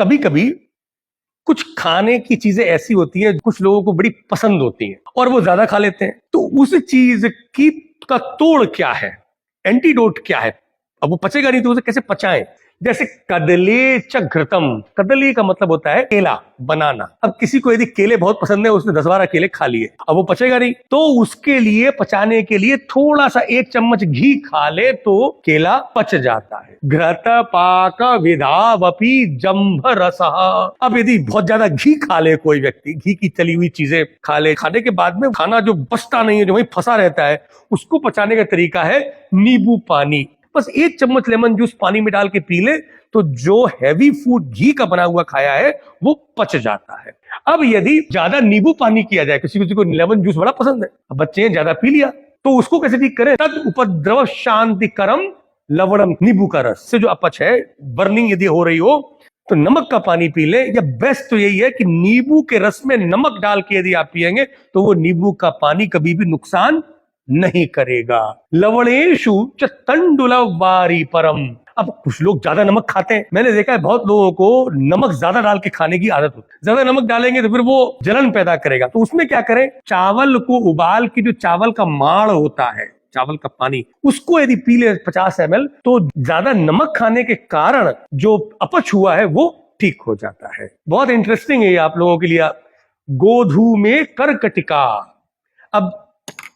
कभी कभी कुछ खाने की चीजें ऐसी होती हैं कुछ लोगों को बड़ी पसंद होती हैं और वो ज्यादा खा लेते हैं, तो उस चीज की का तोड़ क्या है, एंटीडोट क्या है। अब वो पचेगा नहीं तो उसे कैसे पचाएं। जैसे कदले च घृतम, कदली का मतलब होता है केला, बनाना। अब किसी को यदि केले बहुत पसंद है, उसने 10-12 केले खा लिए, अब वो पचेगा नहीं, तो उसके लिए पचाने के लिए थोड़ा सा 1 चम्मच घी खा ले तो केला पच जाता है। घृत पाक विधावपि जंभ रसः। अब यदि बहुत ज्यादा घी खा ले कोई व्यक्ति, घी की तली हुई चीजें खा ले, खाने के बाद में खाना जो बचता नहीं है, जो वहीं फंसा रहता है, उसको पचाने का तरीका है नींबू पानी। बस 1 चम्मच लेमन जूस पानी में डाल के पी ले तो जो हैवी फूड घी का बना हुआ खाया है वो पच जाता है। अब यदि ज्यादा नींबू पानी किया जाए, किसी किसी को लेमन जूस बड़ा पसंद है, अब बच्चे ने ज्यादा पी लिया, तो उसको कैसे ठीक करें। तद उपद्रव शांतिकरम लवणम, नींबू का रस से जो अपच है, बर्निंग यदि हो रही हो तो नमक का पानी पी ले। या बेस्ट तो यही है कि नींबू के रस में नमक डाल के यदि आप पिएंगे तो वो नींबू का पानी कभी भी नुकसान नहीं करेगा। लवणेशु च तंडुलवारी परम। अब कुछ लोग ज्यादा नमक खाते हैं, मैंने देखा है बहुत लोगों को नमक ज्यादा डाल के खाने की आदत होती है। ज्यादा नमक डालेंगे तो फिर वो जलन पैदा करेगा, तो उसमें क्या करें, चावल को उबाल के जो चावल का माड़ होता है, चावल का पानी, उसको यदि पी ले 50 ml, तो ज्यादा नमक खाने के कारण जो अपच हुआ है वो ठीक हो जाता है। बहुत इंटरेस्टिंग है आप लोगों के लिए। गोधू में कर्कटिका। अब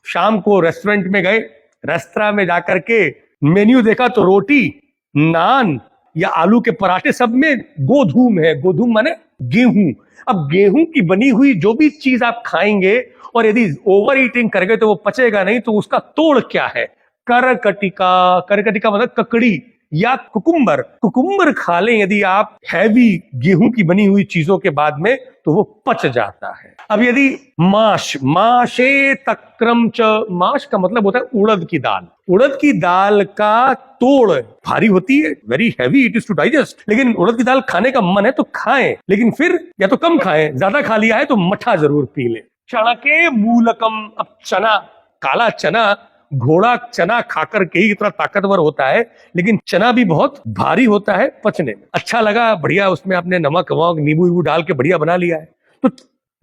शाम को रेस्टोरेंट में गए, रेस्तरा में जाकर के मेन्यू देखा तो रोटी, नान या आलू के पराठे, सब में गोधूम है। गोधूम माने गेहूं। अब गेहूं की बनी हुई जो भी चीज आप खाएंगे और यदि ओवर ईटिंग कर गए तो वो पचेगा नहीं, तो उसका तोड़ क्या है। करकटिका, करकटिका मतलब ककड़ी या कुकुम्बर। कुकुम्बर खा लें यदि आप हैवी गेहूं की बनी हुई चीजों के बाद में, तो वो पच जाता है। अब यदि माश, माशे तक्रम च, माश का मतलब होता है उड़द की दाल। उड़द की दाल का तोड़ भारी होती है, very heavy, it is to digest. लेकिन उड़द की दाल खाने का मन है तो खाएं, लेकिन फिर या तो कम खाएं, ज्यादा खा लिया है तो मठा जरूर पी ले। चणके मूलकम। अब चना, काला चना, घोड़ा चना खाकर के ही इतना ताकतवर होता है, लेकिन चना भी बहुत भारी होता है पचने में। अच्छा लगा, बढ़िया, उसमें आपने नमक वमक नींबू डाल के बढ़िया बना लिया है। तो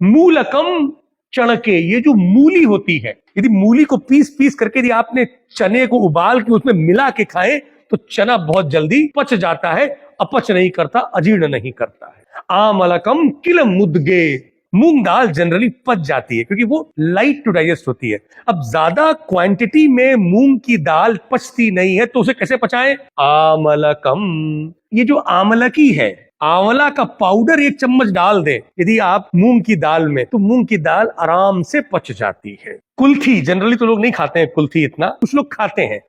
मूलकम चणके, ये जो मूली होती है, यदि मूली को पीस पीस करके यदि आपने चने को उबाल के उसमें मिला के खाए तो चना बहुत जल्दी पच जाता है, अपच नहीं करता, अजीर्ण नहीं करता है। आमलकम किल मुदगे। मूंग दाल जनरली पच जाती है क्योंकि वो लाइट टू डाइजेस्ट होती है। अब ज्यादा क्वांटिटी में मूंग की दाल पचती नहीं है, तो उसे कैसे पचाएं। आमलकम, ये जो आमलकी है, आंवला का पाउडर 1 चम्मच डाल दें यदि आप मूंग की दाल में, तो मूंग की दाल आराम से पच जाती है। कुल्थी, जनरली तो लोग नहीं खाते हैं कुल्थी, इतना कुछ लोग खाते हैं,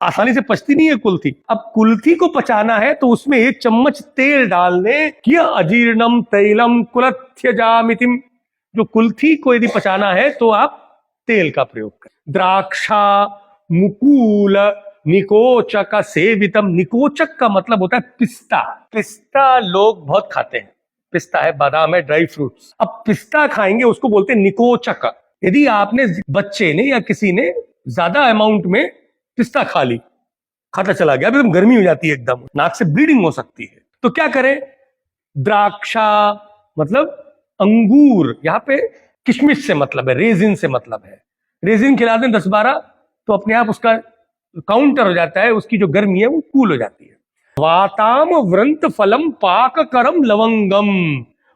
आसानी से पचती नहीं है कुल्थी। अब कुल्थी को पचाना है तो उसमें 1 चम्मच तेल डालने, किया अजीर्णम तैलम कुलथ्यजामितिम। जो कुल्थी को यदि पचाना है तो आप तेल का प्रयोग करें। द्राक्षा मुकूल निकोचक सेवितम। निकोचक का मतलब होता है पिस्ता। पिस्ता लोग बहुत खाते हैं, पिस्ता है, बादाम है, ड्राई फ्रूट्स। अब पिस्ता खाएंगे उसको बोलते हैं निकोचक। यदि आपने, बच्चे ने या किसी ने ज्यादा अमाउंट में पिस्ता खा ली, खाता चला गया, एकदम गर्मी हो जाती है, एकदम नाक से ब्लीडिंग हो सकती है, तो क्या करें। द्राक्षा मतलब अंगूर, यहां पे किशमिश से मतलब है, रेजिन से मतलब है। रेजिन खिला दें 10-12 तो अपने आप उसका काउंटर हो जाता है, उसकी जो गर्मी है वो कूल हो जाती है। वाताम व्रंत फलम पाक करम लवंगम।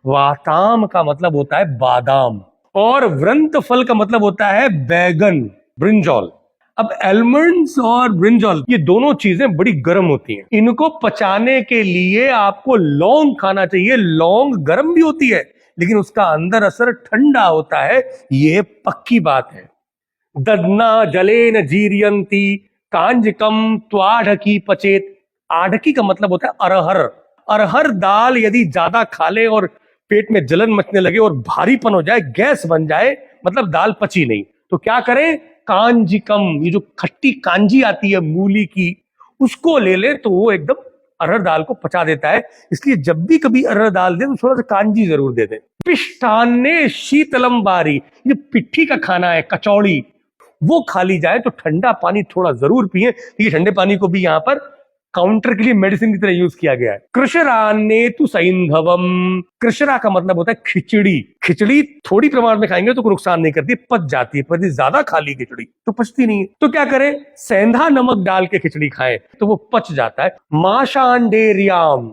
वाताम का मतलब होता है बादाम और व्रंत फल का मतलब होता है बैगन, ब्रिंजॉल। अब एलमंड्स और ब्रिंजॉल, ये दोनों चीजें बड़ी गर्म होती हैं, इनको पचाने के लिए आपको लौंग खाना चाहिए। लौंग गर्म भी होती है लेकिन उसका अंदर असर ठंडा होता है, ये पक्की बात है। ददना जलेन जीरियंती कांजकम त्वाढ़की पचेत। आढ़की का मतलब होता है अरहर। अरहर दाल यदि ज्यादा खा ले और पेट में जलन मचने लगे और भारीपन हो जाए, गैस बन जाए, मतलब दाल पची नहीं, तो क्या करें। कांजिकम, ये जो खट्टी कांजी आती है मूली की, उसको ले ले तो वो एकदम अरहर दाल को पचा देता है। इसलिए जब भी कभी अरहर दाल दे तो थोड़ा सा कांजी जरूर दे दे। पिष्टान्ने शीतलम बारी, ये पिट्ठी का खाना है, कचौड़ी, वो खा ली जाए तो ठंडा पानी थोड़ा जरूर पिए। ये ठंडे पानी को भी यहाँ पर काउंटर के लिए मेडिसिन की तरह यूज किया गया है। कृशरान्ने तु सैंधवम, कृशरा का मतलब होता है खिचड़ी। खिचड़ी थोड़ी प्रमाण में खाएंगे तो कोई नुकसान नहीं करती, पच जाती है, पर यदि ज्यादा खा ली खिचड़ी तो पचती नहीं है। तो क्या करें, सेंधा नमक डाल के खिचड़ी खाएं तो वो पच जाता है। माशांडेरियाम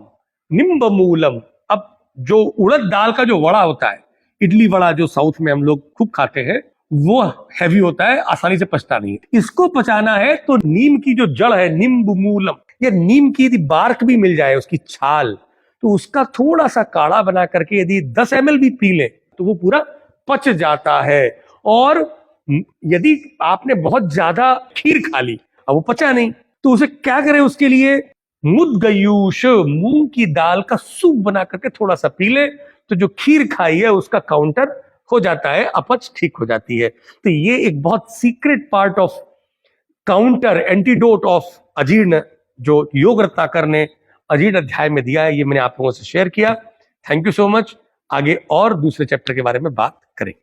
निम्ब मूलम, अब जो उड़द दाल का जो वड़ा होता है, इडली वड़ा जो साउथ में हम लोग खूब खाते हैं, वो हैवी होता है, आसानी से पचता नहीं है। इसको पचाना है तो नीम की जो जड़ है, नींबू मूलम, या नीम की यदि बार्क भी मिल जाए, उसकी छाल, तो उसका थोड़ा सा काढ़ा बना करके यदि 10 ml भी पी ले तो वो पूरा पच जाता है। और यदि आपने बहुत ज्यादा खीर खा ली, अब वो पचा नहीं, तो उसे क्या करें, उसके लिए मुदगयूश, मूंग की दाल का सूप बना करके थोड़ा सा पी ले तो जो खीर खाई है उसका काउंटर हो जाता है, अपच ठीक हो जाती है। तो ये एक बहुत secret part of counter antidote of अजीर्ण जो योग रत्नाकर ने अजीर्ण अध्याय में दिया है, ये मैंने आप लोगों से शेयर किया। Thank you so much. आगे और दूसरे चैप्टर के बारे में बात करेंगे।